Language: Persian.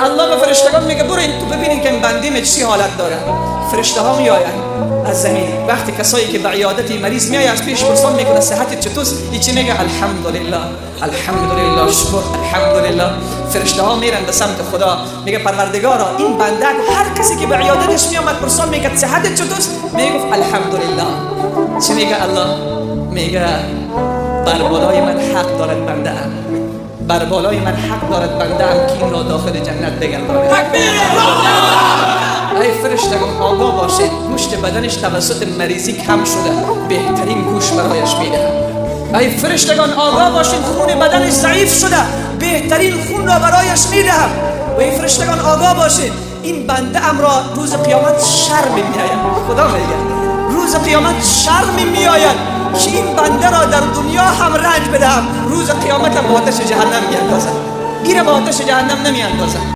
الله به فرشتگان میگه برو این تو ببینین که این بنده چی حالت داره. فرشته ها میآیند از زمین. وقتی کسایی که به عیادت مریض میآیند از پیش پرسان میکنه صحت چطوره، این چی میگه؟ الحمدلله الحمدلله شکر الحمدلله. فرشته ها میرن به سمت خدا، میگه پروردگارا این بنده هر کسی که به عیادتش میآمد پرسان میکرد صحت چطوره، میگفت الحمدلله. چی میگه الله؟ میگه بر بالای من حق دارد بنده ام، بر بالای من حق دارد بنده ام که این را داخل جنت بگرداند. ای فرشتگان آگاه باشید، گوشت بدنش توسط مریضی کم شده، بهترین گوشت برایش میدهم. ای فرشتگان آگاه باشید، خون بدنش ضعیف شده، بهترین خون را برایش میدهم. و این فرشتگان آگاه باشید، این بنده ام را روز قیامت شرم میآید. خدا میگه روز قیامت شرم میآید که این بنده را در دنیا هم رنج بدهم، روز قیامت هم به آتش جهنم میاندازم. این را به آتش جهنم نمیاندازم.